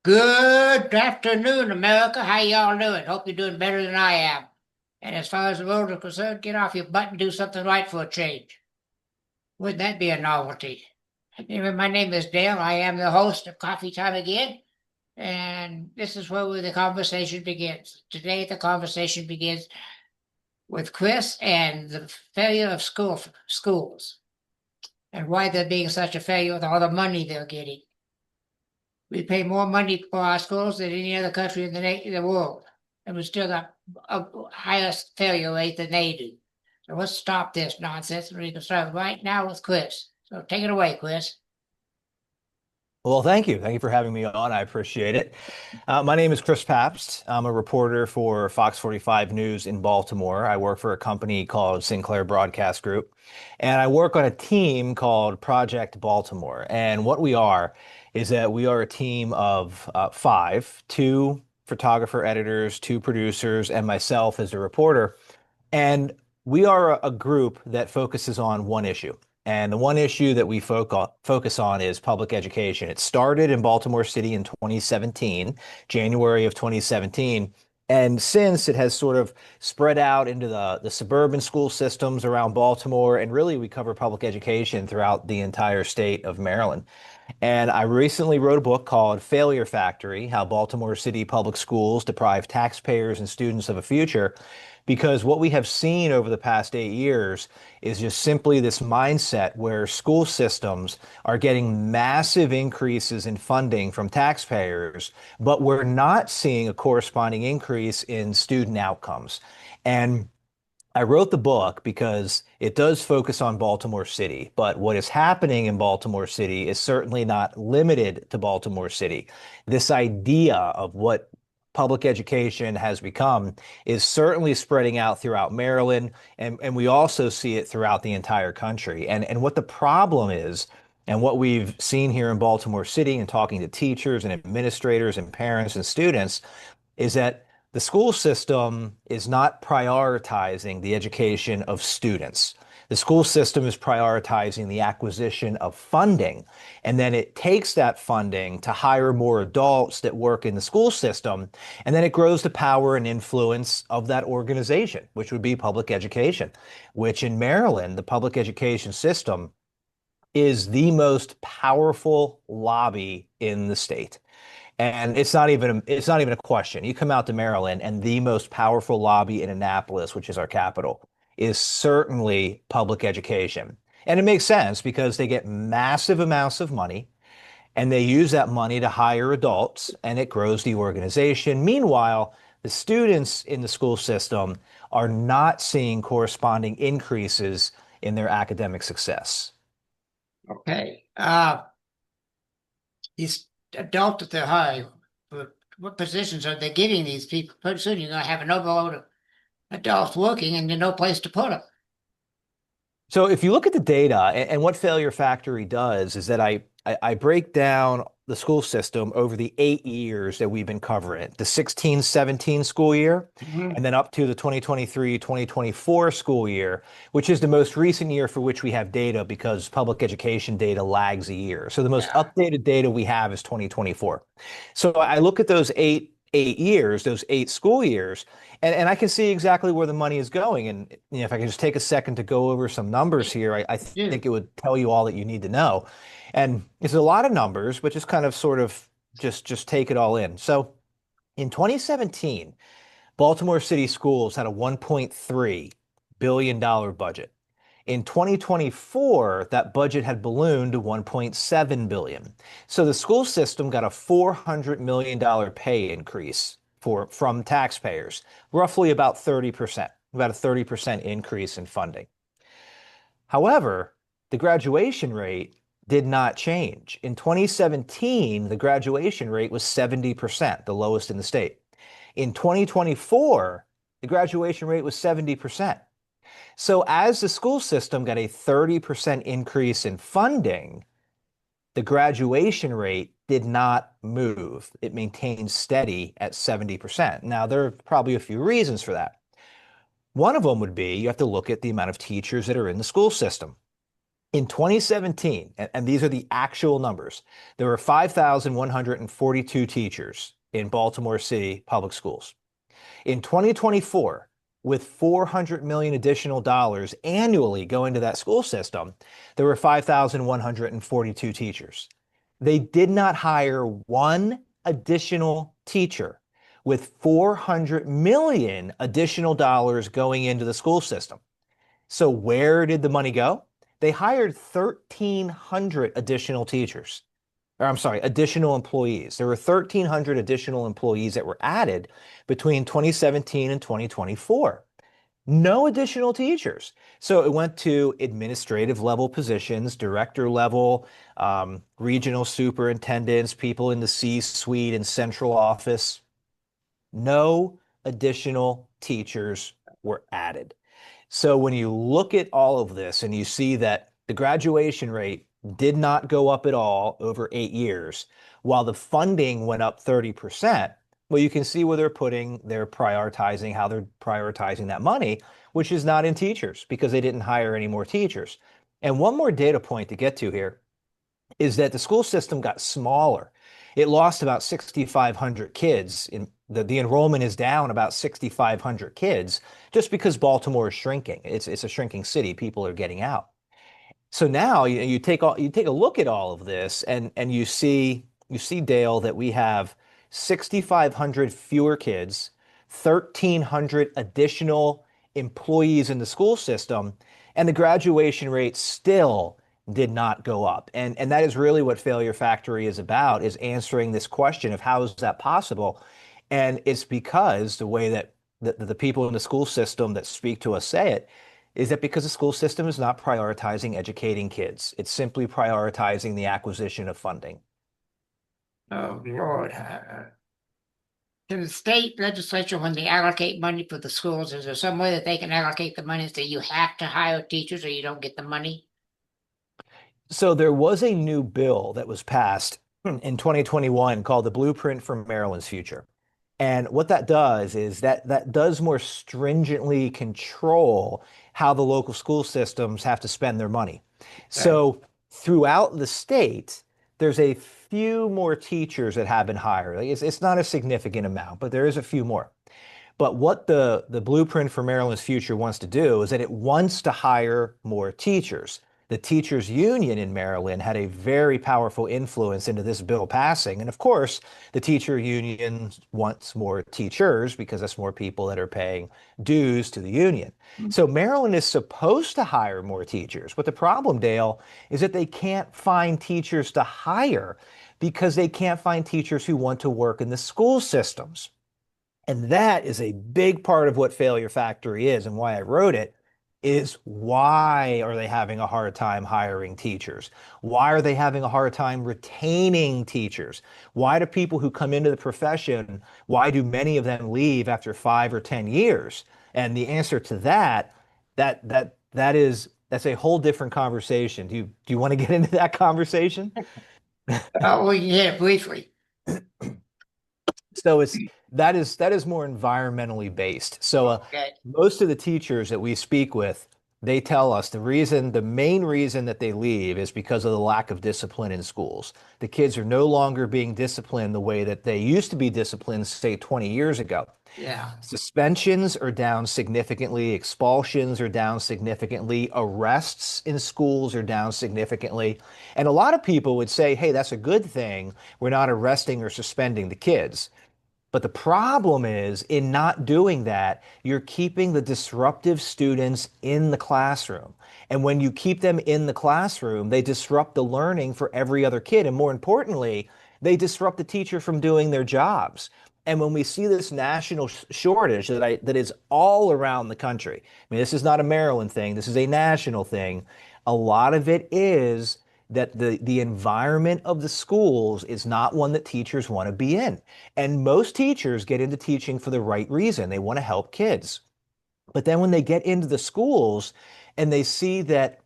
Good afternoon, America. How y'all doing? Hope you're doing better than I am. And as far as the world is concerned, get off your butt and do something right for a change. Wouldn't that be a novelty? Anyway, my name is Dale. I am the host of Coffee Time Again, and this is where the conversation begins. Today, the conversation begins with Chris and the failure of schools and why they're being such a failure with all the money they're getting. We pay more money for our schools than any other country in the world, and we still got a higher failure rate than they do. So let's stop this nonsense, and we can start right now with Chris. So take it away, Chris. Well, thank you. Thank you for having me on. I appreciate it. My name is Chris Pabst. I'm a reporter for Fox 45 News in Baltimore. I work for a company called Sinclair Broadcast Group, and I work on a team called Project Baltimore. And what we are is that we are a team of five, two photographer editors, two producers, and myself as a reporter. And we are a group that focuses on one issue. And the one issue that we focus on is public education. It started in Baltimore City in 2017, January of 2017. And since it has sort of spread out into the suburban school systems around Baltimore, and really we cover public education throughout the entire state of Maryland. And I recently wrote a book called Failure Factory: How Baltimore City Public Schools Deprive Taxpayers and Students of a Future. Because what we have seen over the past 8 years is just simply this mindset where school systems are getting massive increases in funding from taxpayers, but we're not seeing a corresponding increase in student outcomes. And I wrote the book because it does focus on Baltimore City, but what is happening in Baltimore City is certainly not limited to Baltimore City. This idea of what public education has become is certainly spreading out throughout Maryland, and we also see it throughout the entire country. And what the problem is, and what we've seen here in Baltimore City and talking to teachers and administrators and parents and students, is that the school system is not prioritizing the education of students. The school system is prioritizing the acquisition of funding, and then it takes that funding to hire more adults that work in the school system, and then it grows the power and influence of that organization, which would be public education, which in Maryland, the public education system is the most powerful lobby in the state. And it's not even a question. You come out to Maryland, and the most powerful lobby in Annapolis, which is our capital, is certainly public education. And it makes sense because they get massive amounts of money and they use that money to hire adults, and it grows the organization. Meanwhile, the students in the school system are not seeing corresponding increases in their academic success. Okay. These adults that they're hiring, what positions are they giving these people? Pretty soon you're going to have an overload of adults working and there's no place to put them. So if you look at the data, and what Failure Factory does is that I break down the school system over the 8 years that we've been covering it, the 16-17 school year, Mhm. and then up to the 2023-2024 school year, which is the most recent year for which we have data because public education data lags a year. So the most Yeah. updated data we have is 2024. So I look at those eight years, those 8 school years, and I can see exactly where the money is going. And if I can just take a second to go over some numbers here, I Do. think it would tell you all that you need to know. And it's a lot of numbers, but just kind of sort of just take it all in. So in 2017, Baltimore City Schools had a $1.3 billion budget. In 2024, that budget had ballooned to 1.7 billion. So the school system got a $400 million pay increase from taxpayers, roughly about 30%, about a 30% increase in funding. However, the graduation rate did not change. In 2017, the graduation rate was 70%, the lowest in the state. In 2024, the graduation rate was 70%. So as the school system got a 30% increase in funding, the graduation rate did not move. It maintained steady at 70%. Now, there are probably a few reasons for that. One of them would be you have to look at the amount of teachers that are in the school system. In 2017, and these are the actual numbers, there were 5,142 teachers in Baltimore City public schools. In 2024, with 400 million additional dollars annually going to that school system, there were 5,142 teachers. They did not hire one additional teacher with 400 million additional dollars going into the school system. So where did the money go? They hired 1,300 additional teachers. Or I'm sorry, additional employees. There were 1,300 additional employees that were added between 2017 and 2024. No additional teachers. So it went to administrative level positions, director level, regional superintendents, people in the C-suite and central office. No additional teachers were added. So when you look at all of this and you see that the graduation rate did not go up at all over 8 years, while the funding went up 30%, well, you can see where they're prioritizing, how they're prioritizing that money, which is not in teachers because they didn't hire any more teachers. And one more data point to get to here is that the school system got smaller. It lost about 6,500 kids. The enrollment is down about 6,500 kids just because Baltimore is shrinking. It's a shrinking city. People are getting out. So now you take a look at all of this and you see Dale that we have 6,500 fewer kids, 1,300 additional employees in the school system, and the graduation rate still did not go up. And that is really what Failure Factory is about, is answering this question of how is that possible? And it's because the way that the people in the school system that speak to us say it is that because the school system is not prioritizing educating kids. It's simply prioritizing the acquisition of funding. Oh, Lord. To the state legislature, when they allocate money for the schools, is there some way that they can allocate the money so you have to hire teachers or you don't get the money? So there was a new bill that was passed in 2021 called the Blueprint for Maryland's Future. And what that does is that does more stringently control how the local school systems have to spend their money. Okay. So throughout the state, there's a few more teachers that have been hired. Like, it's not a significant amount, but there is a few more. But what the Blueprint for Maryland's Future wants to do is that it wants to hire more teachers. The teachers union in Maryland had a very powerful influence into this bill passing. And of course, the teacher union wants more teachers because that's more people that are paying dues to the union. So Maryland is supposed to hire more teachers. But the problem, Dale, is that they can't find teachers to hire because they can't find teachers who want to work in the school systems. And that is a big part of what Failure Factory is and why I wrote it is why are they having a hard time hiring teachers? Why are they having a hard time retaining teachers? Why do people who come into the profession, why do many of them leave after 5 or 10 years? And the answer to that's a whole different conversation. Do you want to get into that conversation? We can get it briefly. So that is more environmentally based. So Okay. most of the teachers that we speak with, they tell us the main reason that they leave is because of the lack of discipline in schools. The kids are no longer being disciplined the way that they used to be disciplined, say 20 years ago. Yeah. Suspensions are down significantly, expulsions are down significantly, arrests in schools are down significantly. And a lot of people would say, hey, that's a good thing. We're not arresting or suspending the kids. But the problem is, in not doing that, you're keeping the disruptive students in the classroom. And when you keep them in the classroom, they disrupt the learning for every other kid. And more importantly, they disrupt the teacher from doing their jobs. And when we see this national shortage that is all around the country, I mean, this is not a Maryland thing, this is a national thing. A lot of it is that the environment of the schools is not one that teachers want to be in. And most teachers get into teaching for the right reason. They want to help kids. But then when they get into the schools and they see that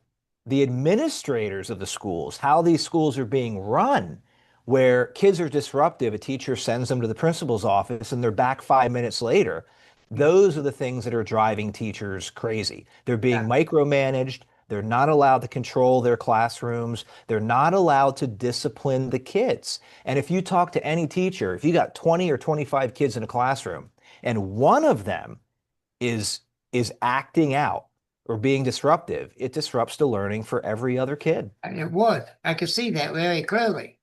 the administrators of the schools, how these schools are being run, where kids are disruptive, a teacher sends them to the principal's office and they're back 5 minutes later. Those are the things that are driving teachers crazy. They're being Yeah. micromanaged. They're not allowed to control their classrooms. They're not allowed to discipline the kids. And if you talk to any teacher, if you got 20 or 25 kids in a classroom and one of them is is acting out or being disruptive, it disrupts the learning for every other kid. And it would. I could see that very clearly.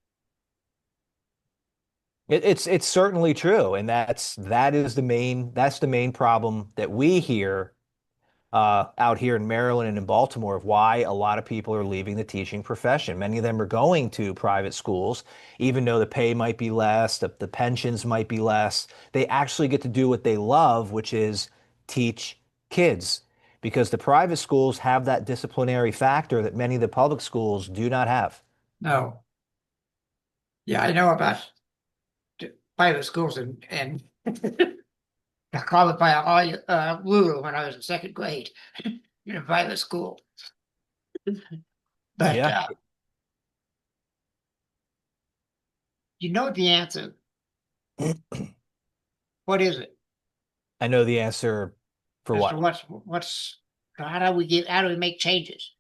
It's certainly true, and that's the main problem that we hear out here in Maryland and in Baltimore of why a lot of people are leaving the teaching profession. Many of them are going to private schools, even though the pay might be less, the pensions might be less. They actually get to do what they love, which is teach kids, because the private schools have that disciplinary factor that many of the public schools do not have. No. Yeah, I know about private schools and I qualified all rural when I was in second grade in a private school. But Yeah, you know the answer. What is it? I know the answer for As to what. what's how do we make changes?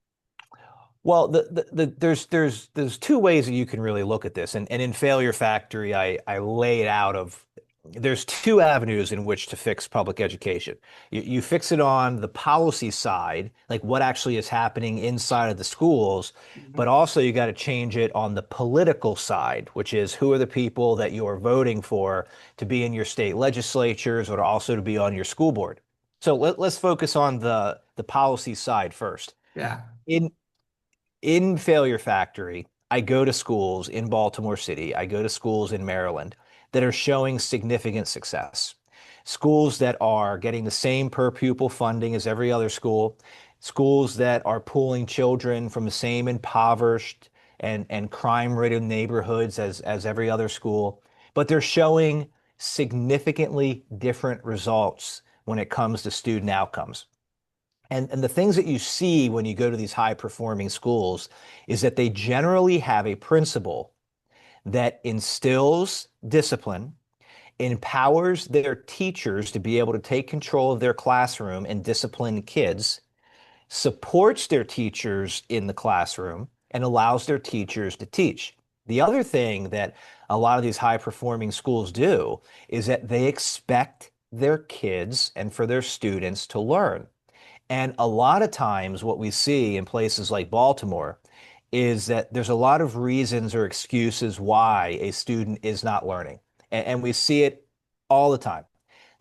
Well, there's two ways that you can really look at this, and in Failure Factory, I lay it out of there's two avenues in which to fix public education. You fix it on the policy side, like what actually is happening inside of the schools, Mhm. but also you got to change it on the political side, which is who are the people that you are voting for to be in your state legislatures or also to be on your school board. So let's focus on the policy side first. Yeah. In in Failure Factory, I go to schools in Baltimore City, I go to schools in Maryland that are showing significant success. Schools that are getting the same per pupil funding as every other school, schools that are pulling children from the same impoverished and crime-ridden neighborhoods as every other school, but they're showing significantly different results when it comes to student outcomes. And the things that you see when you go to these high performing schools is that they generally have a principal that instills discipline, empowers their teachers to be able to take control of their classroom and discipline kids, supports their teachers in the classroom, and allows their teachers to teach. The other thing that a lot of these high performing schools do is that they expect their kids and for their students to learn. And a lot of times, what we see in places like Baltimore is that there's a lot of reasons or excuses why a student is not learning. And we see it all the time.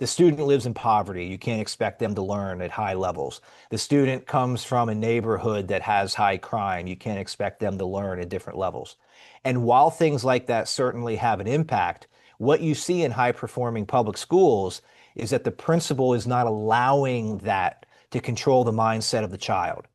The student lives in poverty. You can't expect them to learn at high levels. The student comes from a neighborhood that has high crime. You can't expect them to learn at different levels. And while things like that certainly have an impact, what you see in high performing public schools is that the principal is not allowing that to control the mindset of the child.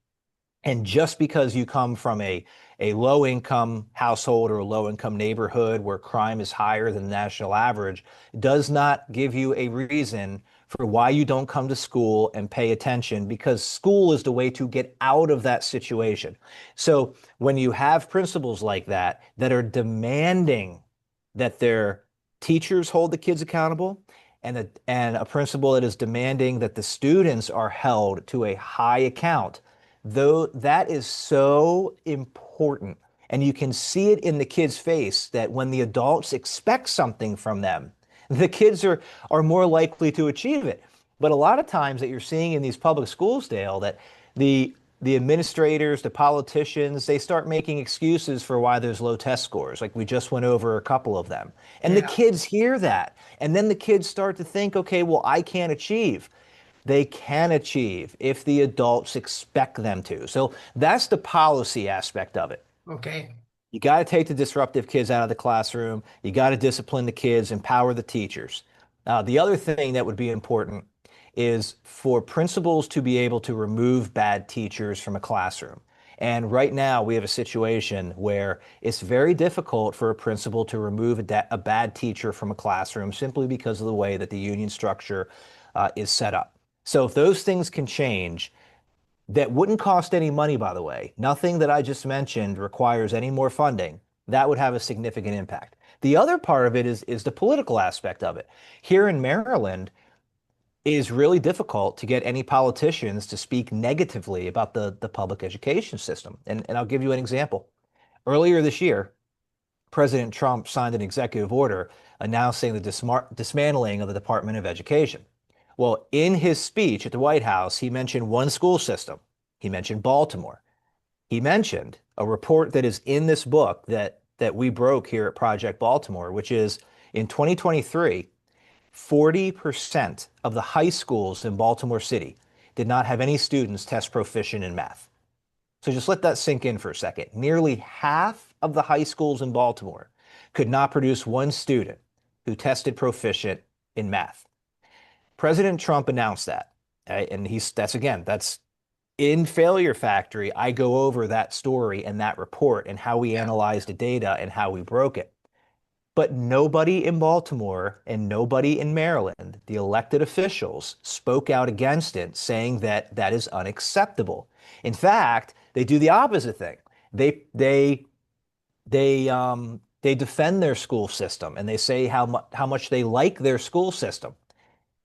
And just because you come from a low income household or a low income neighborhood where crime is higher than the national average does not give you a reason for why you don't come to school and pay attention, because school is the way to get out of that situation. So when you have principals like that that are demanding that their teachers hold the kids accountable, and a principal that is demanding that the students are held to a high account, though that is so important. And you can see it in the kids' face that when the adults expect something from them, the kids are more likely to achieve it. But a lot of times that you're seeing in these public schools, Dale, that the the administrators, the politicians, they start making excuses for why there's low test scores. Like we just went over a couple of them. And the Yeah. kids hear that. And then the kids start to think, okay, well, I can't achieve. They can achieve if the adults expect them to. So that's the policy aspect of it. Okay. You got to take the disruptive kids out of the classroom. You got to discipline the kids, empower the teachers. The other thing that would be important is for principals to be able to remove bad teachers from a classroom. And right now, we have a situation where it's very difficult for a principal to remove a bad teacher from a classroom simply because of the way that the union structure is set up. So if those things can change, that wouldn't cost any money, by the way. Nothing that I just mentioned requires any more funding. That would have a significant impact. The other part of it is the political aspect of it. Here in Maryland, it is really difficult to get any politicians to speak negatively about the public education system. And I'll give you an example. Earlier this year, President Trump signed an executive order announcing the dismantling of the Department of Education. Well, in his speech at the White House, he mentioned one school system. He mentioned Baltimore. He mentioned a report that is in this book that we broke here at Project Baltimore, which is in 2023, 40% of the high schools in Baltimore City did not have any students test proficient in math. So just let that sink in for a second. Nearly half of the high schools in Baltimore could not produce one student who tested proficient in math. President Trump announced that. And that's in Failure Factory. I go over that story and that report and how we Yeah. analyzed the data and how we broke it. But nobody in Baltimore and nobody in Maryland, the elected officials, spoke out against it, saying that that is unacceptable. In fact, they do the opposite thing. They they they defend their school system and they say how much they like their school system.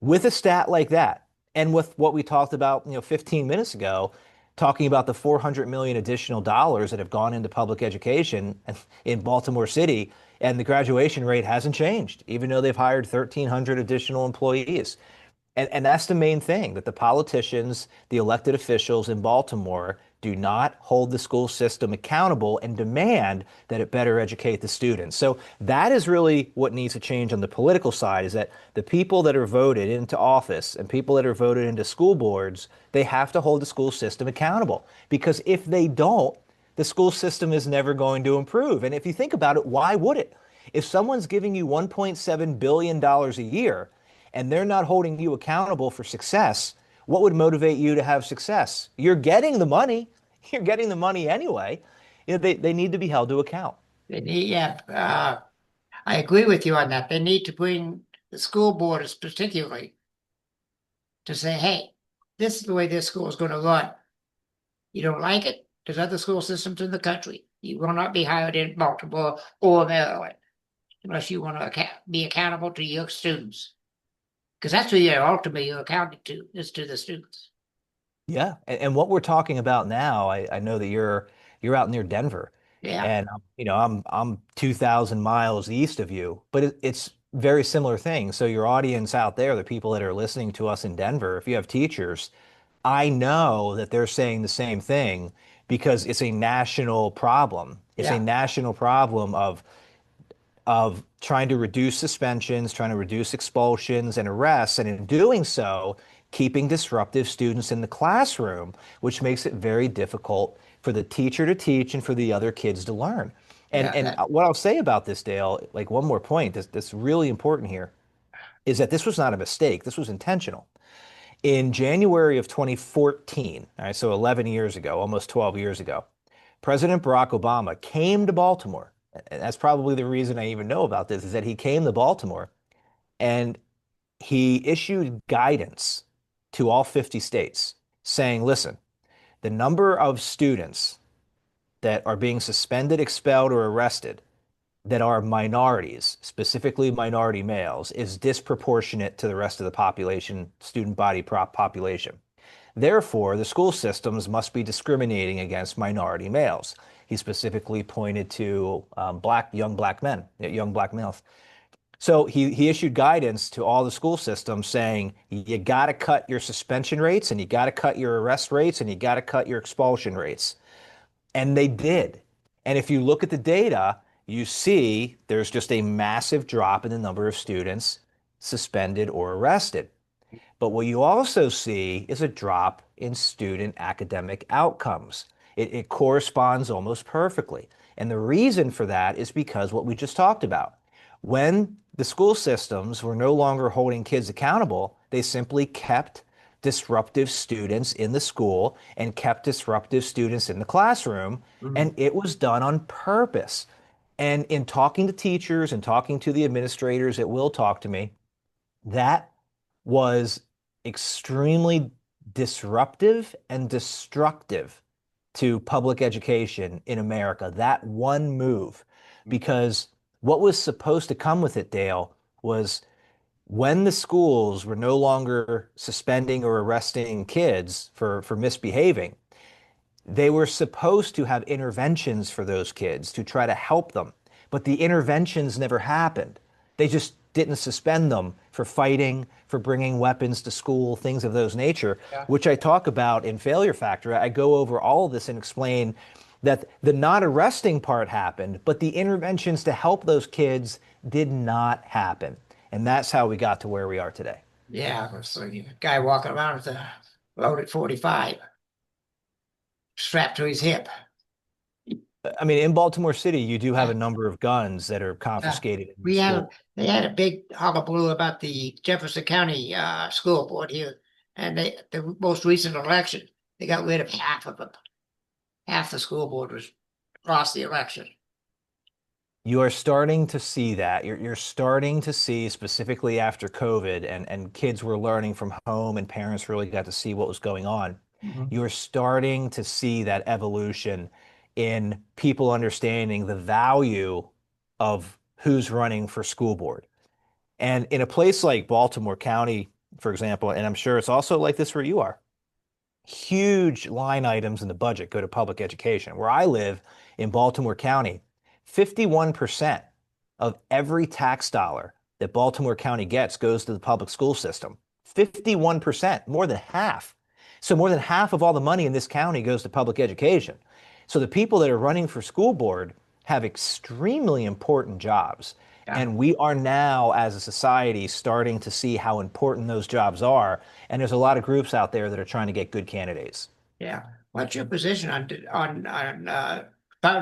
With a stat like that, and with what we talked about, 15 minutes ago, talking about the 400 million additional dollars that have gone into public education in Baltimore City, and the graduation rate hasn't changed, even though they've hired 1,300 additional employees. And that's the main thing, that the politicians, the elected officials in Baltimore do not hold the school system accountable and demand that it better educate the students. So that is really what needs to change on the political side, is that the people that are voted into office and people that are voted into school boards, they have to hold the school system accountable. Because if they don't, the school system is never going to improve. And if you think about it, why would it? If someone's giving you $1.7 billion a year, and they're not holding you accountable for success, what would motivate you to have success? You're getting the money. You're getting the money anyway. They need to be held to account. Yeah, I agree with you on that. They need to bring the school boards particularly to say, hey, this is the way this school is going to run. You don't like it? There's other school systems in the country. You will not be hired in Baltimore or Maryland unless you want to be accountable to your students. Because that's who you're ultimately you're accounting to, is to the students. Yeah, and what we're talking about now, I know that you're out near Denver, Yeah, and I'm 2,000 miles east of you, but it's very similar thing. So your audience out there, the people that are listening to us in Denver, if you have teachers, I know that they're saying the same thing because it's a national problem. It's a yeah, national problem of trying to reduce suspensions, trying to reduce expulsions and arrests, and in doing so, keeping disruptive students in the classroom, which makes it very difficult for the teacher to teach and for the other kids to learn. And yeah. and what I'll say about this, Dale, like one more point that's really important here, is that this was not a mistake. This was intentional. In January of 2014, all right, so 11 years ago, almost 12 years ago, President Barack Obama came to Baltimore. And that's probably the reason I even know about this, is that he came to Baltimore and he issued guidance to all 50 states saying, listen, the number of students that are being suspended, expelled, or arrested that are minorities, specifically minority males, is disproportionate to the rest of the population, student body population. Therefore, the school systems must be discriminating against minority males. He specifically pointed to young black men, young black males. So he issued guidance to all the school systems saying, you got to cut your suspension rates and you got to cut your arrest rates and you got to cut your expulsion rates. And they did. And if you look at the data, you see there's just a massive drop in the number of students suspended or arrested. But what you also see is a drop in student academic outcomes. It corresponds almost perfectly. And the reason for that is because what we just talked about. When the school systems were no longer holding kids accountable, they simply kept disruptive students in the school and kept disruptive students in the classroom. And Mhm. it was done on purpose. And in talking to teachers and talking to the administrators that will talk to me, that was extremely disruptive and destructive to public education in America, that one move, because what was supposed to come with it, Dale, was when the schools were no longer suspending or arresting kids for misbehaving, they were supposed to have interventions for those kids to try to help them, but the interventions never happened. They just didn't suspend them for fighting, for bringing weapons to school, things of those nature, Yeah. which I talk about in Failure Factor. I go over all of this and explain that the not arresting part happened, but the interventions to help those kids did not happen. And that's how we got to where we are today. Yeah, so a guy walking around with a loaded 45 strapped to his hip. I mean, in Baltimore City, you do have Yeah, a number of guns that are yeah. confiscated in the We had school. they had a big hullabaloo about the Jefferson County school board here, and the most recent election they got rid of half of them. Half the school board was lost the election. You are starting to see that. You're starting to see specifically after COVID and kids were learning from home and parents really got to see what was going on. Mhm. You're starting to see that evolution in people understanding the value of who's running for school board. And in a place like Baltimore County, for example, and I'm sure it's also like this where you are, huge line items in the budget go to public education. Where I live in Baltimore County, 51% of every tax dollar that Baltimore County gets goes to the public school system. 51%, more than half. So more than half of all the money in this county goes to public education. So the people that are running for school board have extremely important jobs. Yeah, And we are now, as a society, starting to see how important those jobs are. And there's a lot of groups out there that are trying to get good candidates. yeah. What's your position on Department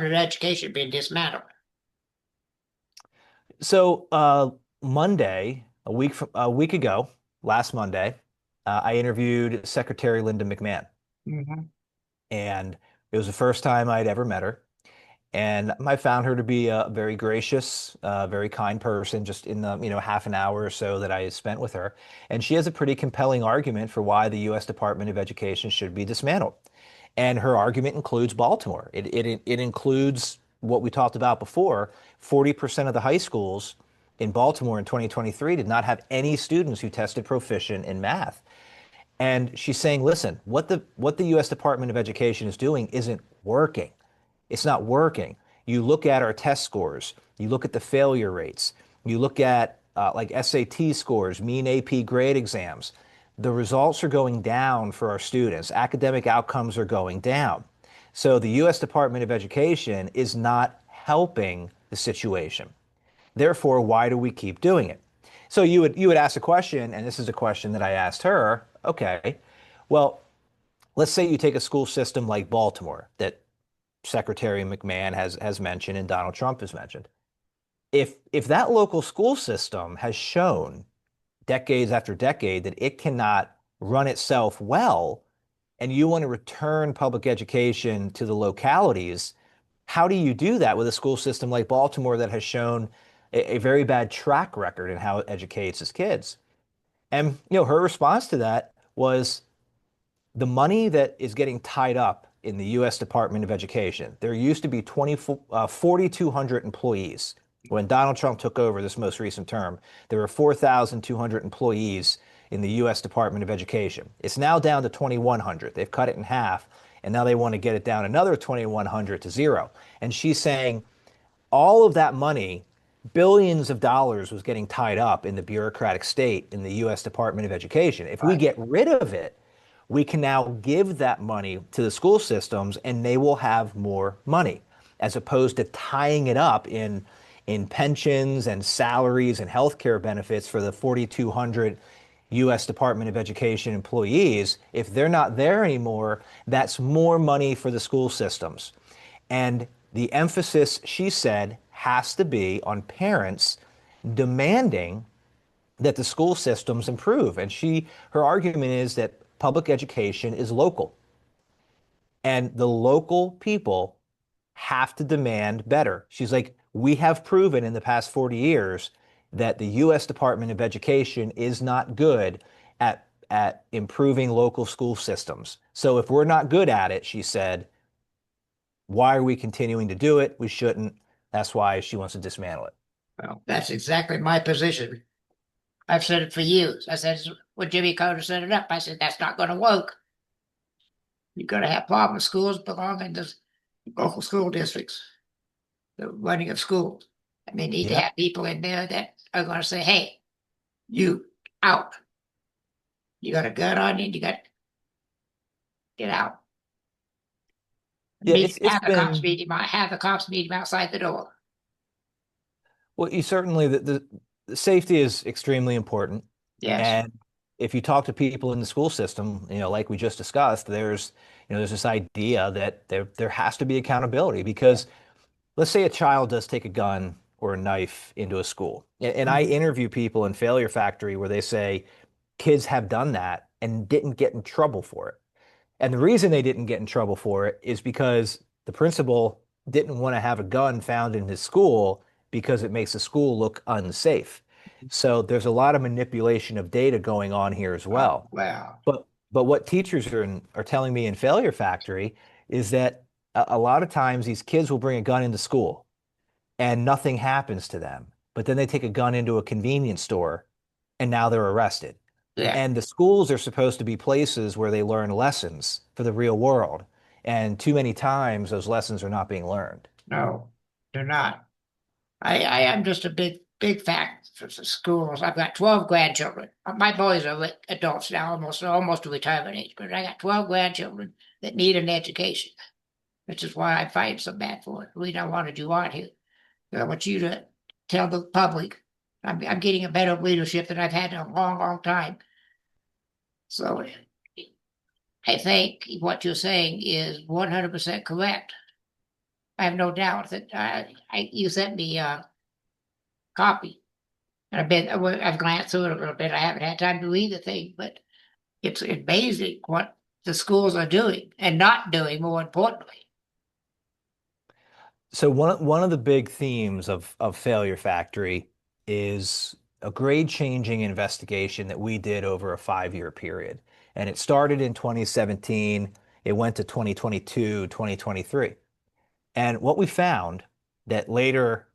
of Education being dismantled? So Monday, a week ago, last Monday, I interviewed Secretary Linda McMahon, Hmm. and it was the first time I'd ever met her. And I found her to be a very gracious, very kind person just in the, half an hour or so that I spent with her. And she has a pretty compelling argument for why the U.S. Department of Education should be dismantled. And her argument includes Baltimore. It includes what we talked about before. 40% of the high schools in Baltimore in 2023 did not have any students who tested proficient in math. And she's saying, listen, what the U.S. Department of Education is doing isn't working. It's not working. You look at our test scores, you look at the failure rates, you look at like SAT scores, mean AP grade exams. The results are going down for our students. Academic outcomes are going down. So the U.S. Department of Education is not helping the situation. Therefore, why do we keep doing it? So you would ask a question, and this is a question that I asked her. Okay, well, let's say you take a school system like Baltimore that Secretary McMahon has mentioned and Donald Trump has mentioned. If that local school system has shown decades after decade that it cannot run itself well, and you want to return public education to the localities, how do you do that with a school system like Baltimore that has shown a very bad track record in how it educates its kids? And her response to that was the money that is getting tied up in the U.S. Department of Education. There used to be 4,200 employees. When Donald Trump took over this most recent term, there were 4,200 employees in the U.S. Department of Education. It's now down to 2,100. They've cut it in half, and now they want to get it down another 2,100 to zero. And she's saying all of that money, billions of dollars, was getting tied up in the bureaucratic state in the U.S. Department of Education. If we Right. get rid of it, we can now give that money to the school systems and they will have more money as opposed to tying it up in pensions and salaries and healthcare benefits for the 4,200 U.S. Department of Education employees. If they're not there anymore, that's more money for the school systems. And the emphasis, she said, has to be on parents demanding that the school systems improve. And her argument is that public education is local. And the local people have to demand better. She's like, we have proven in the past 40 years that the U.S. Department of Education is not good at improving local school systems. So if we're not good at it, she said, why are we continuing to do it? We shouldn't. That's why she wants to dismantle it. Well, that's exactly my position. I've said it for years. I said when Jimmy Carter set it up, I said that's not going to work. You're going to have problem schools belonging to local school districts, the running of schools. And they need to Yeah. have people in there that are going to say, "Hey, you out. You got a gun on you. You got to get out." Yeah, Meet it's have the cops been meet him. Have the cops meet him outside the door. well, you certainly the safety is extremely important. Yes. And if you talk to people in the school system, like we just discussed, there's this idea that there has to be accountability because let's say a child does take a gun or a knife into a school. And I Mhm. interview people in Failure Factory where they say kids have done that and didn't get in trouble for it. And the reason they didn't get in trouble for it is because the principal didn't want to have a gun found in his school because it makes the school look unsafe. So there's a lot of manipulation of data going on here as Oh, well. well, But what teachers are telling me in Failure Factory is that a lot of times these kids will bring a gun into school and nothing happens to them. But then they take a gun into a convenience store and now they're arrested. yeah. And the schools are supposed to be places where they learn lessons for the real world. And too many times those lessons are not being learned. No, they're not. I am just a big fan for schools. I've got 12 grandchildren. My boys are adults now, almost to retirement age, but I got 12 grandchildren that need an education, which is why I fight so bad for it. We don't want you on here. I want you to tell the public I'm getting a better leadership than I've had in a long, long time. So I think what you're saying is 100% correct. I have no doubt that you sent me a copy. And I've glanced through it a little bit. I haven't had time to read the thing, but it's amazing what the schools are doing and not doing, more importantly. So one of the big themes of Failure Factory is a grade changing investigation that we did over a 5 year period. And it started in 2017, it went to 2022, 2023. And what we found that later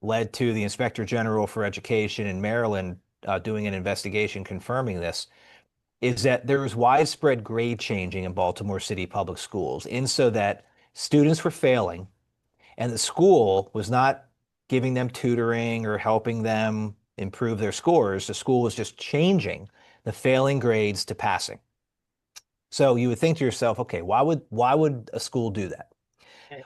led to the Inspector General for Education in Maryland doing an investigation confirming this is that there was widespread grade changing in Baltimore City public schools, in so that students were failing and the school was not giving them tutoring or helping them improve their scores. The school was just changing the failing grades to passing. So you would think to yourself, okay, why would a school do that?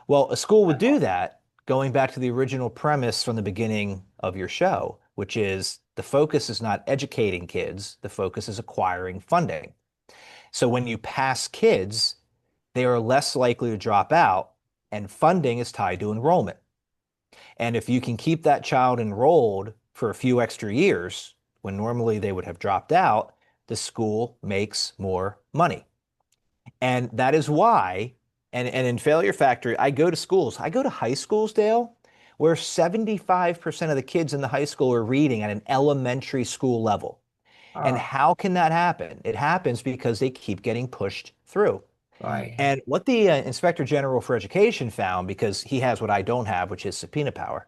Well, a school would do that going back to the original premise from the beginning of your show, which is the focus is not educating kids, the focus is acquiring funding. So when you pass kids, they are less likely to drop out, and funding is tied to enrollment. And if you can keep that child enrolled for a few extra years, when normally they would have dropped out, the school makes more money. And that is why, and in Failure Factory, I go to schools. I go to high schools, Dale, where 75% of the kids in the high school are reading at an elementary school level. And Oh, how can that happen? It happens because they keep getting pushed through. right. And what the Inspector General for Education found, because he has what I don't have, which is subpoena power,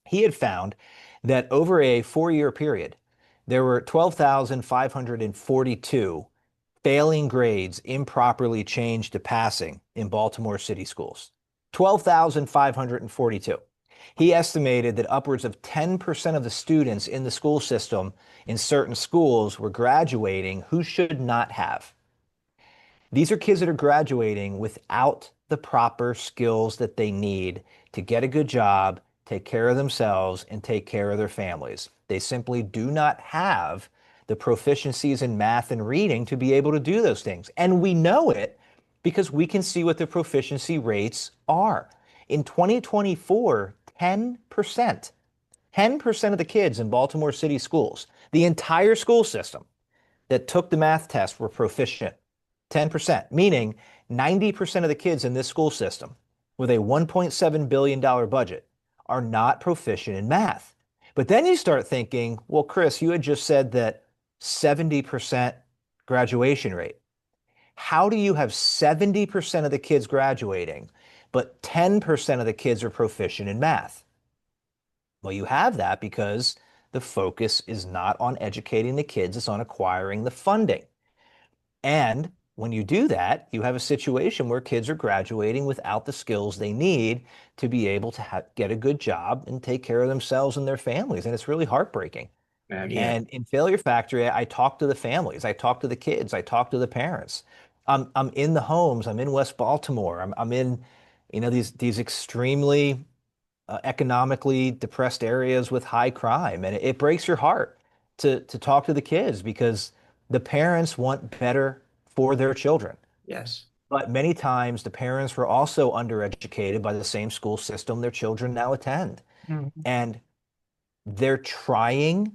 he had found that over a 4 year period, there were 12,542 failing grades improperly changed to passing in Baltimore City schools. 12,542. He estimated that upwards of 10% of the students in the school system in certain schools were graduating who should not have. These are kids that are graduating without the proper skills that they need to get a good job, take care of themselves, and take care of their families. They simply do not have the proficiencies in math and reading to be able to do those things. And we know it because we can see what the proficiency rates are. In 2024, 10% of the kids in Baltimore City schools, the entire school system, that took the math test were proficient. 10%, meaning 90% of the kids in this school system with a $1.7 billion budget are not proficient in math. But then you start thinking, well, Chris, you had just said that 70% graduation rate. How do you have 70% of the kids graduating, but 10% of the kids are proficient in math? Well, you have that because the focus is not on educating the kids, it's on acquiring the funding. And when you do that, you have a situation where kids are graduating without the skills they need to be able to get a good job and take care of themselves and their families. And it's really heartbreaking. Yeah. And in Failure Factory, I talk to the families, I talk to the kids, I talk to the parents. I'm in the homes, I'm in West Baltimore, I'm in, these extremely economically depressed areas with high crime, and it breaks your heart to talk to the kids because the parents want better for their children. Yes. But many times the parents were also undereducated by the same school system their children now attend. Mhm. And they're trying,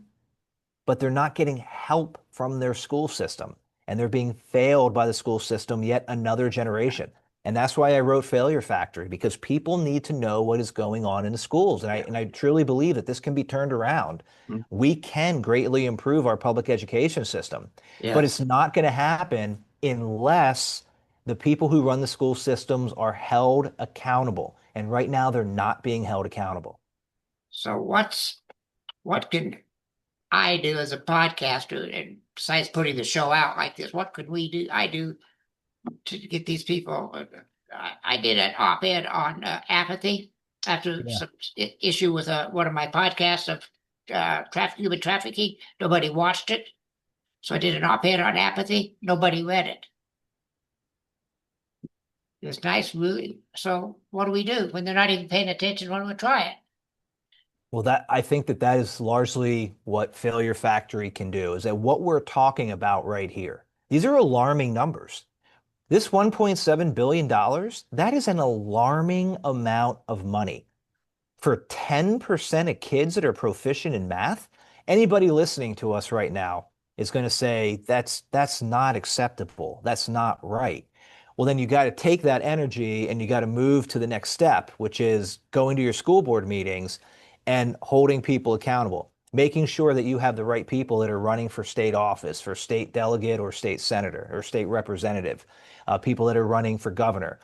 but they're not getting help from their school system. And they're being failed by the school system yet another generation. And that's why I wrote Failure Factory, because people need to know what is going on in the schools. And I truly believe that this can be turned around. Mm. We can greatly improve our public education system, but it's Yes. not going to happen unless the people who run the school systems are held accountable. And right now, they're not being held accountable. So what can I do as a podcaster, and besides putting the show out like this, what could we do? I do to get these people. I did an op-ed on apathy after Yeah. some issue with one of my podcasts of human trafficking. Nobody watched it, so I did an op-ed on apathy. Nobody read it. It's nice, really. So what do we do when they're not even paying attention when we try it? Well, I think that is largely what Failure Factory can do, is that what we're talking about right here. These are alarming numbers. This $1.7 billion, that is an alarming amount of money for 10% of kids that are proficient in math. Anybody listening to us right now is going to say that's not acceptable. That's not right. Well, then you got to take that energy and you got to move to the next step, which is going to your school board meetings and holding people accountable, making sure that you have the right people that are running for state office, for state delegate or state senator or state representative, people that are running for governor,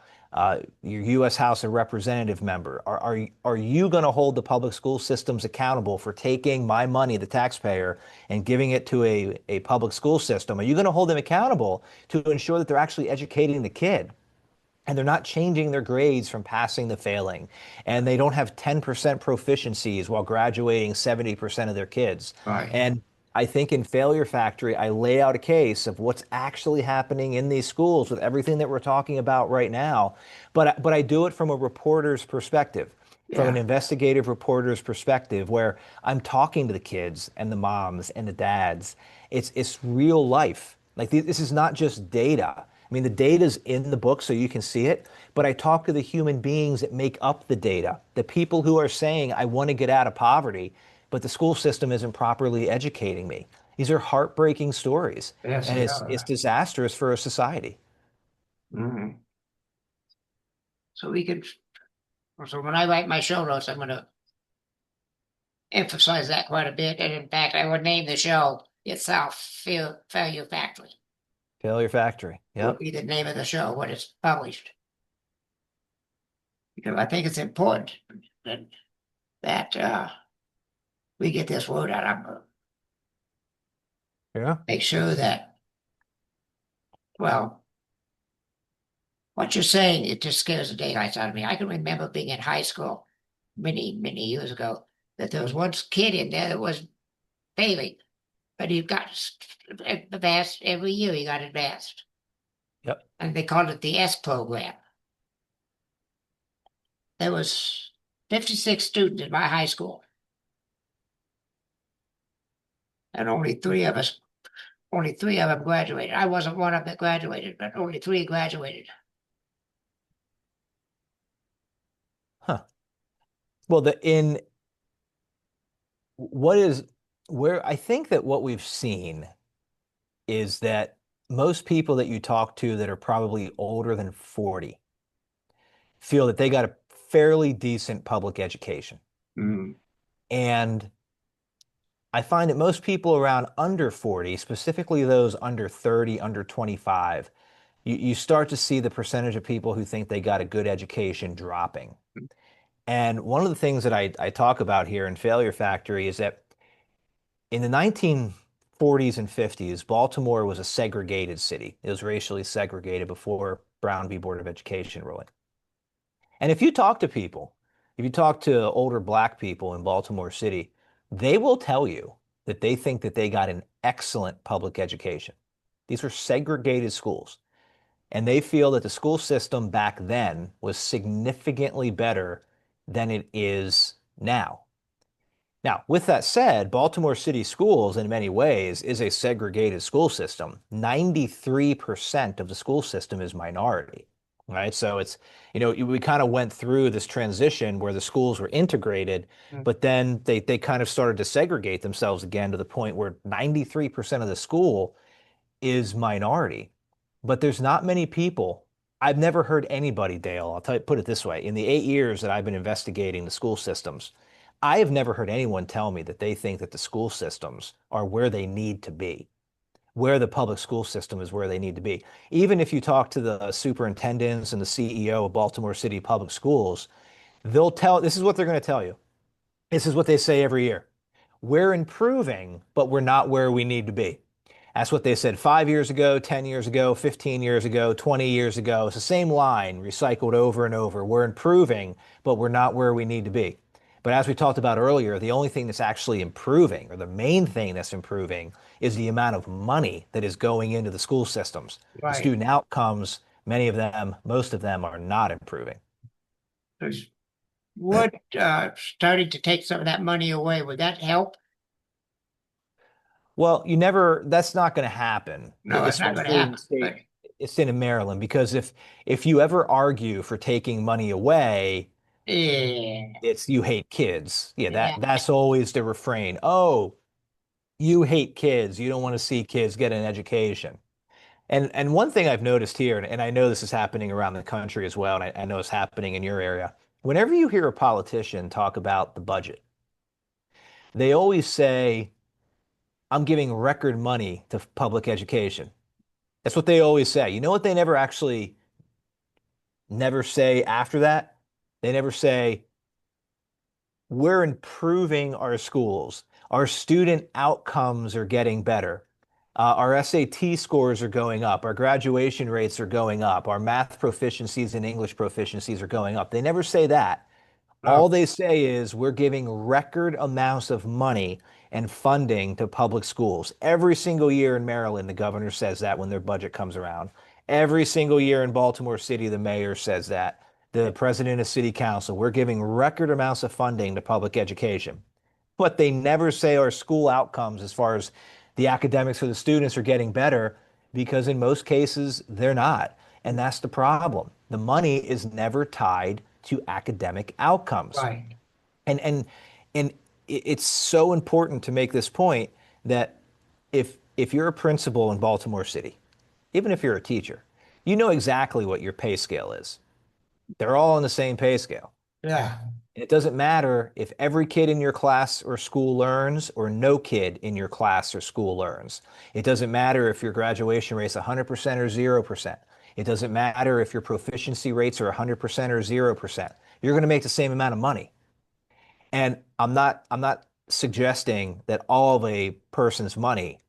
your U.S. House of Representative member. Are you going to hold the public school systems accountable for taking my money, the taxpayer, and giving it to a public school system? Are you going to hold them accountable to ensure that they're actually educating the kid? And they're not changing their grades from passing to failing. And they don't have 10% proficiencies while graduating 70% of their kids. Right. And I think in Failure Factory, I lay out a case of what's actually happening in these schools with everything that we're talking about right now. But I do it from a reporter's perspective, from an Yeah. investigative reporter's perspective, where I'm talking to the kids and the moms and the dads. It's real life. Like this is not just data. I mean, the data's in the book so you can see it, but I talk to the human beings that make up the data, the people who are saying, I want to get out of poverty, but the school system isn't properly educating me. These are heartbreaking stories, Yes, and they it's are. disastrous for a society. Mhm. So we could. So when I write my show notes, I'm going to emphasize that quite a bit. And in fact, I would name the show itself Failure Factory Failure Factory. would Yep. be the name of the show when it's published. Because I think it's important that, that we get this word out. I'm going to Yeah. make sure that, well, what you're saying, it just scares the daylights out of me. I can remember being in high school many, many years ago that there was one kid in there that was failing, but he got advanced every year. He got advanced, Yep. and they called it the S program. There was 56 students in my high school, and only three of them graduated. I wasn't one of them that graduated, but only three graduated. Huh. Well, the in what is where I think that what we've seen is that most people that you talk to that are probably older than 40 feel that they got a fairly decent public education. Mm. And I find that most people around under 40, specifically those under 30, under 25, you start to see the percentage of people who think they got a good education dropping. And one of the things that I talk about here in Failure Factory is that In the 1940s and 50s, Baltimore was a segregated city. It was racially segregated before Brown v. Board of Education ruling. And if you talk to people, if you talk to older black people in Baltimore City, they will tell you that they think that they got an excellent public education. These were segregated schools, and they feel that the school system back then was significantly better than it is now. Now, with that said, Baltimore City Schools, in many ways, is a segregated school system. 93% of the school system is minority, right? So it's, we kind of went through this transition where the schools were integrated, Mm. but then they kind of started to segregate themselves again to the point where 93% of the school is minority. But there's not many people. I've never heard anybody, Dale, I'll tell you, put it this way. In the 8 years that I've been investigating the school systems, I have never heard anyone tell me that they think that the school systems are where they need to be, where the public school system is where they need to be. Even if you talk to the superintendents and the CEO of Baltimore City Public Schools, this is what they're going to tell you. This is what they say every year. We're improving, but we're not where we need to be. That's what they said 5 years ago, 10 years ago, 15 years ago, 20 years ago. It's the same line recycled over and over. We're improving, but we're not where we need to be. But as we talked about earlier, the only thing that's actually improving, or the main thing that's improving, is the amount of money that is going into the school systems. The Right. student outcomes, many of them, most of them are not improving. There's would starting to take some of that money away, would that help? Well, that's not going to happen, No, it's not going to especially in the happen. But state of Maryland, because if you ever argue for taking money away, yeah, it's you hate kids. Yeah, yeah, that's always the refrain. Oh, you hate kids. You don't want to see kids get an education. And one thing I've noticed here, and I know this is happening around the country as well, and I know it's happening in your area. Whenever you hear a politician talk about the budget, they always say, I'm giving record money to public education. That's what they always say. You know what they never say after that? They never say, we're improving our schools. Our student outcomes are getting better. Our SAT scores are going up. Our graduation rates are going up. Our math proficiencies and English proficiencies are going up. They never say that. no, All they say is we're giving record amounts of money and funding to public schools. Every single year in Maryland, the governor says that when their budget comes around. Every single year in Baltimore City, the mayor says that. The president of city council, we're giving record amounts of funding to public education. But they never say our school outcomes as far as the academics for the students are getting better because in most cases they're not. And that's the problem. The money is never tied to academic outcomes. right. And and and it's so important to make this point that if you're a principal in Baltimore City, even if you're a teacher, you know exactly what your pay scale is. They're all on the same pay scale. Yeah, It doesn't matter if every kid in your class or school learns or no kid in your class or school learns. It doesn't matter if your graduation rate's 100% or 0%. It doesn't matter if your proficiency rates are 100% or 0%. You're going to make the same amount of money. And I'm not suggesting that all of a person's money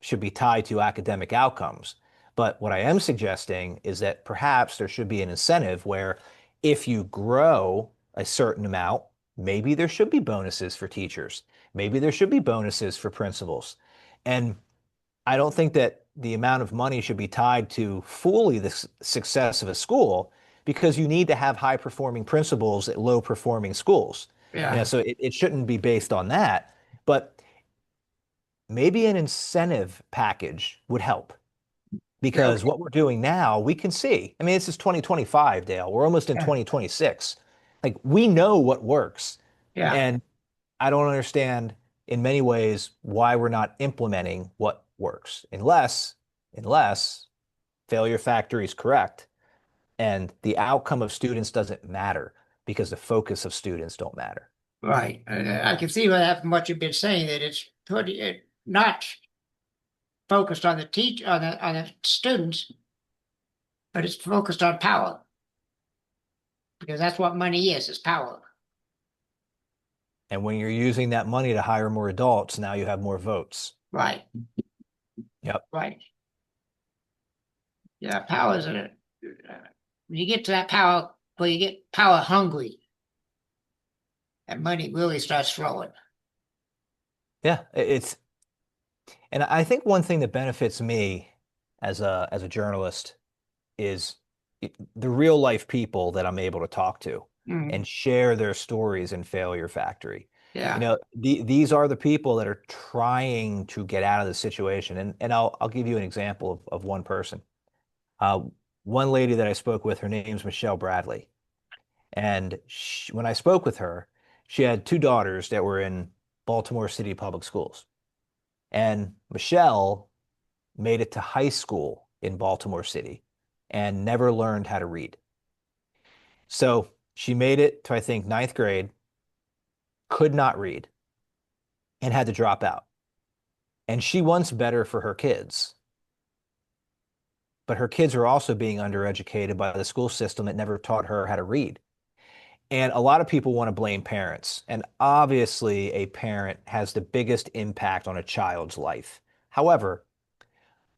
should be tied to academic outcomes. But what I am suggesting is that perhaps there should be an incentive where if you grow a certain amount, maybe there should be bonuses for teachers. Maybe there should be bonuses for principals. And I don't think that the amount of money should be tied to fully the success of a school because you need to have high performing principals at low performing schools. yeah, So it shouldn't be based on that, but maybe an incentive package would help yeah, because what we're doing now, we can see. I mean, this is 2025, Dale. We're almost in yeah, 2026. Like we know what works. yeah, And I don't understand in many ways why we're not implementing what works unless failure factory is correct and the outcome of students doesn't matter because the focus of students don't matter. right. I can see from what you've been saying that it's pretty not focused on the on the students, but it's focused on power because that's what money is power. And when you're using that money to hire more adults, now you have more votes. Right. Yep. Right. Yeah, power is when you get to that power, when you get power hungry, and money really starts flowing. Yeah, and I think one thing that benefits me as a journalist is the real life people that I'm able to talk to Mm, and share their stories in Failure Factory. You yeah. know, these are the people that are trying to get out of the situation. And I'll give you an example of one person. Uh, one lady that I spoke with, her name's Michelle Bradley. And when I spoke with her, she had two daughters that were in Baltimore City Public Schools. And Michelle made it to high school in Baltimore City and never learned how to read. So she made it to, I think, ninth grade, could not read, and had to drop out. And she wants better for her kids. But her kids are also being undereducated by the school system that never taught her how to read. And a lot of people want to blame parents. And obviously, a parent has the biggest impact on a child's life. However,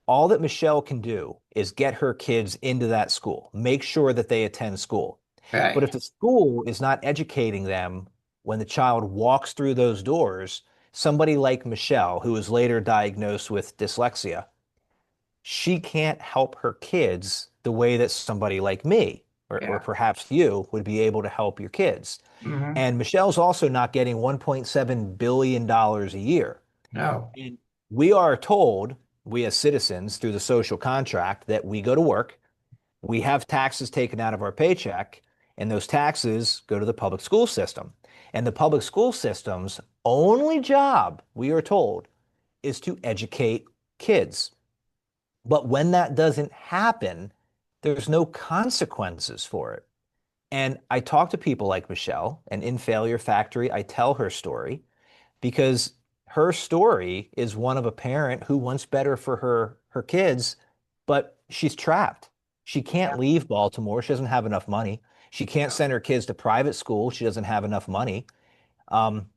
all that Michelle can do is get her kids into that school, make sure that they attend school. But if Right. the school is not educating them when the child walks through those doors, somebody like Michelle, who was later diagnosed with dyslexia, she can't help her kids the way that somebody like me or Yeah. perhaps you would be able to help your kids. Hmm. And Michelle's also not getting $1.7 billion a year. No. And we are told, we as citizens, through the social contract, that we go to work, we have taxes taken out of our paycheck, and those taxes go to the public school system. And the public school system's only job, we are told, is to educate kids. But when that doesn't happen, there's no consequences for it. And I talk to people like Michelle, and in Failure Factory, I tell her story because her story is one of a parent who wants better for her kids, but she's trapped. She Yeah. can't leave Baltimore. She doesn't have enough money. She can't No. send her kids to private school. She doesn't have enough money. Um,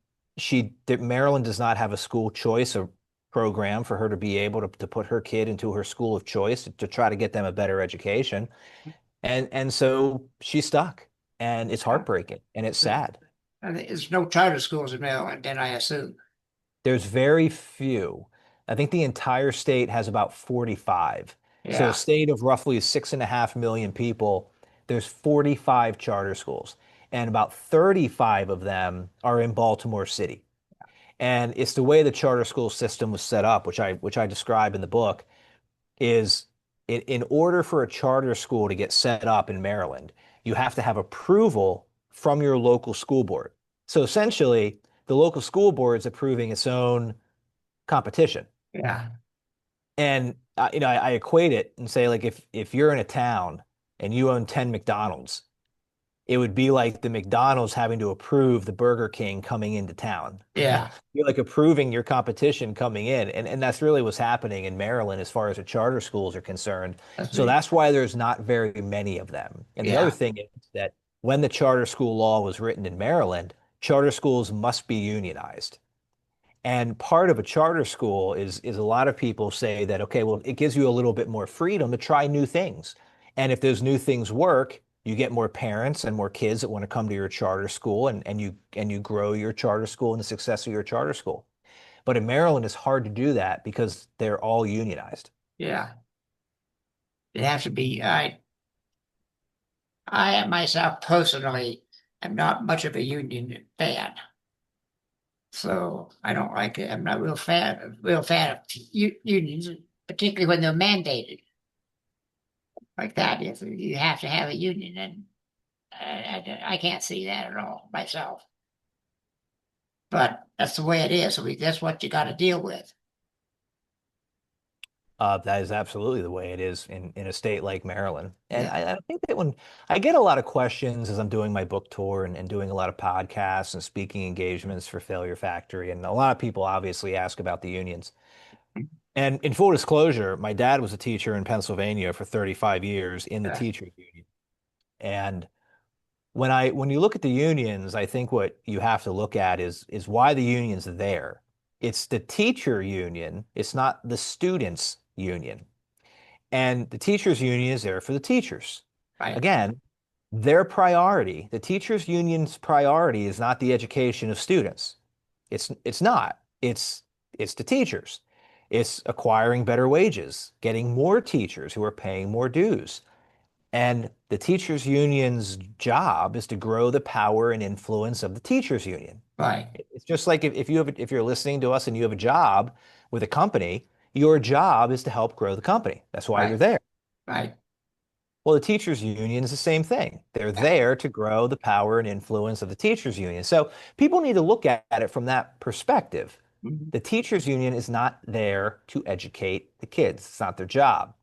Maryland does not have a school choice or program for her to be able to put her kid into her school of choice to try to get them a better education. And so she's stuck and it's Yeah. heartbreaking and it's sad. And there's no charter schools in Maryland, then I assume. There's very few. I think the entire state has about 45. So a Yeah. state of roughly 6.5 million people, there's 45 charter schools, and about 35 of them are in Baltimore City. And it's the way the charter school system was set up, which I describe in the book, is in order for a charter school to get set up in Maryland, you have to have approval from your local school board. So essentially, the local school board is approving its own competition. Yeah. And I equate it and say like if you're in a town and you own 10 McDonald's, it would be like the McDonald's having to approve the Burger King coming into town. Yeah. You're like approving your competition coming in. And that's really what's happening in Maryland as far as the charter schools are concerned. That's So me. that's why there's not very many of them. And the other Yeah. thing is that when the charter school law was written in Maryland, charter schools must be unionized. And part of a charter school is a lot of people say that, okay, well, it gives you a little bit more freedom to try new things. And if those new things work, you get more parents and more kids that want to come to your charter school and you grow your charter school and the success of your charter school. But in Maryland, it's hard to do that because they're all unionized. Yeah. It has to be. I myself personally am not much of a union fan. So I don't like it. I'm not real fan of unions, particularly when they're mandated like that. If you have to have a union, and I can't see that at all myself. But that's the way it is. So that's what you got to deal with. That is absolutely the way it is in a state like Maryland. And Yeah. I think that when I get a lot of questions as I'm doing my book tour and doing a lot of podcasts and speaking engagements for Failure Factory, and a lot of people obviously ask about the unions. And in full disclosure, my dad was a teacher in Pennsylvania for 35 years in the Yeah. teachers union. And when you look at the unions, I think what you have to look at is why the union's there. It's the teacher union, it's not the students union. And the teachers union is there for the teachers. Right, Again, their priority, the teachers union's priority is not the education of students. It's not. It's the teachers. It's acquiring better wages, getting more teachers who are paying more dues. And the teachers union's job is to grow the power and influence of the teachers union. right, It's just like if you're listening to us and you have a job with a company, your job is to help grow the company. That's why you're right, there. right. Well, the teachers union is the same thing. They're Yeah. there to grow the power and influence of the teachers union. So people need to look at it from that perspective. Mhm. The teachers union is not there to educate the kids. It's not their job.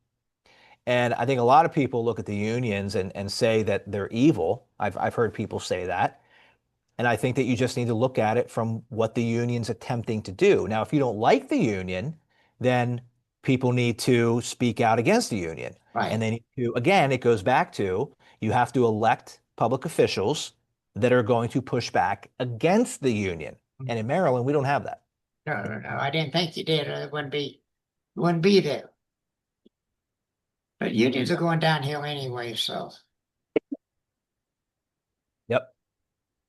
And I think a lot of people look at the unions and say that they're evil. I've heard people say that. And I think that you just need to look at it from what the union's attempting to do. Now, if you don't like the union, then people need to speak out against the union. And Right. they need to, again, it goes back to you have to elect public officials that are going to push back against the union. And in Maryland, we don't have that. No, no, no. I didn't think you did, or it wouldn't be there. But unions are going downhill anyway, so Yep.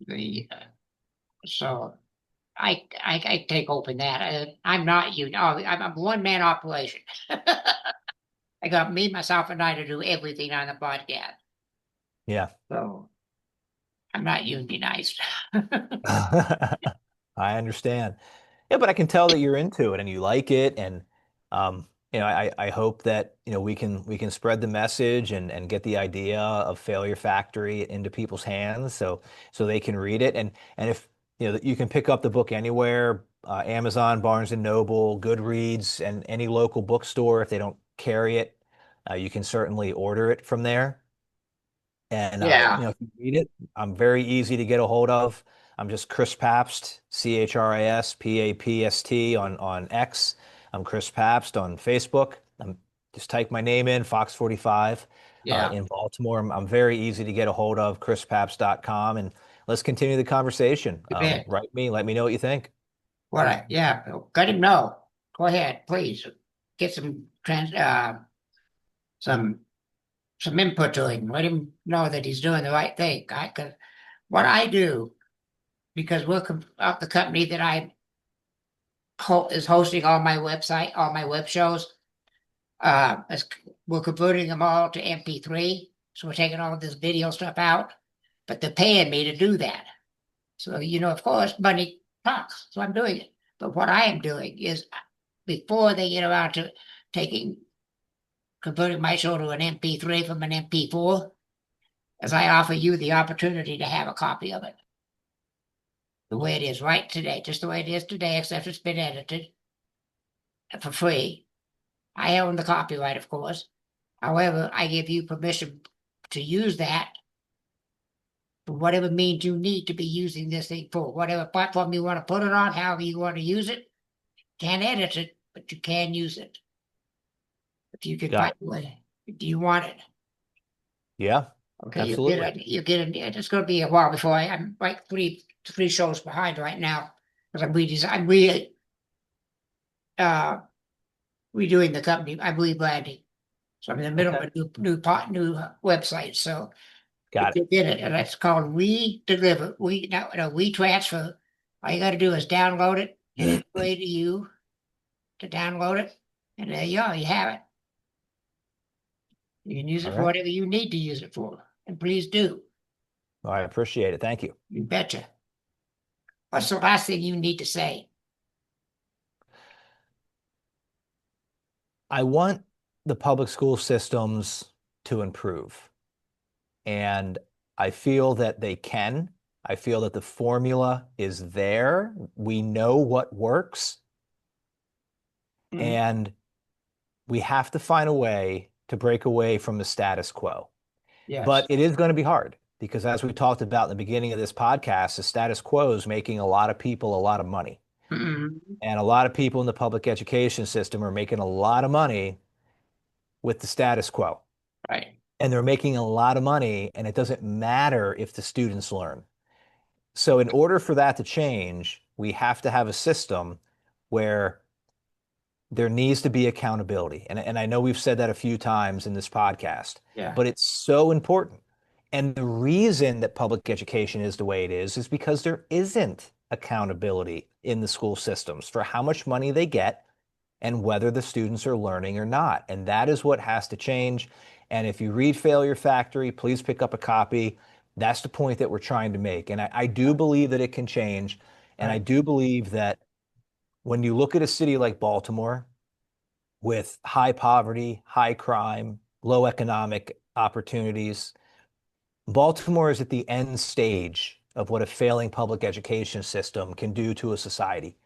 the so I take hope in that. I'm not union. Oh, I'm a one man operation. I got me, myself, and I to do everything on the podcast. Yeah. So I'm not unionized. I understand. Yeah, but I can tell that you're into it and you like it. And I hope that, we can spread the message and get the idea of Failure Factory into people's hands so they can read it. And if you can pick up the book anywhere, Amazon, Barnes and Noble, Goodreads, and any local bookstore if they don't carry it, you can certainly order it from there. And Yeah, if you read it, I'm very easy to get a hold of. I'm just Chris Pabst, ChrisPapst on X. I'm Chris Pabst on Facebook. Just type my name in, Fox 45 yeah, in Baltimore. I'm very easy to get a hold of, chrispabst.com. And let's continue the conversation. you bet. Write me, let me know what you think. Yeah, let him know. Go ahead, please. Get some some input to him. Let him know that he's doing the right thing. Cause what I do, because we're up the company that I is hosting all my website, all my web shows. Is, we're converting them all to MP3, so we're taking all of this video stuff out, but they're paying me to do that. So of course, money talks. So I'm doing it. But what I am doing is before they get around to taking converting my show to an MP3 from an MP4, as I offer you the opportunity to have a copy of it the way it is right today, just the way it is today, except it's been edited for free. I own the copyright, of course. However, I give you permission to use that for whatever means you need to be using this thing for, whatever platform you want to put it on, however you want to use it. Can't edit it, but you can use it. If you can Got find it. a way. Do you want it? Yeah, Okay, you get absolutely. it. You get it. It's going to be a while before I'm like three shows behind right now because uh redoing the company. I'm rebranding, so I'm in the middle of Okay. a new website. So if Got it. you get it, and that's called redeliver. We transfer. All you got to do is download it. It's free to you to download it, and there you are. You have it. You can use All it for right. whatever you need to use it for, and please do. All right. Appreciate it. Thank you. You betcha. What's the last thing you need to say? I want the public school systems to improve. And I feel that they can. I feel that the formula is there. We know what works, Mhm. and we have to find a way to break away from the status quo. Yes. But it is going to be hard because, as we talked about in the beginning of this podcast, the status quo is making a lot of people a lot of money. Mhm. And a lot of people in the public education system are making a lot of money with the status quo. Right. and they're making a lot of money, and it doesn't matter if the students learn. So, in order for that to change, we have to have a system where there needs to be accountability. And I know we've said that a few times in this podcast, Yeah, but it's so important. And the reason that public education is the way it is because there isn't accountability in the school systems for how much money they get and whether the students are learning or not. And that is what has to change. And if you read Failure Factory, please pick up a copy. That's the point that we're trying to make. And I do believe that it can change. And I right. do believe that when you look at a city like Baltimore with high poverty, high crime, low economic opportunities, Baltimore is at the end stage of what a failing public education system can do to a society.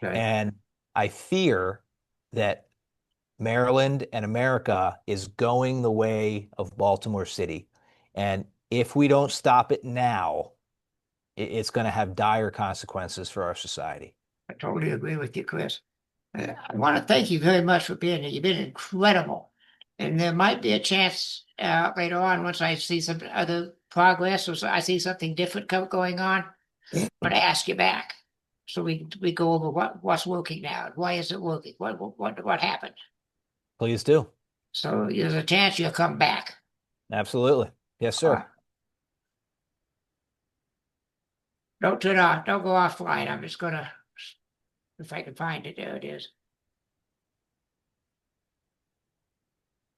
Right. And I fear that Maryland and America is going the way of Baltimore City. And if we don't stop it now, it's going to have dire consequences for our society. I totally agree with you, Chris. I want to thank you very much for being here. You've been incredible. And there might be a chance later on, once I see some other progress or I see something different going on, but I ask you back. So we go over what's working now. Why is it working? What happened? Please do. So there's a chance you'll come back. Absolutely. Yes, Uh, sir. don't turn off. Don't go offline. I'm just gonna, if I can find it. There it is.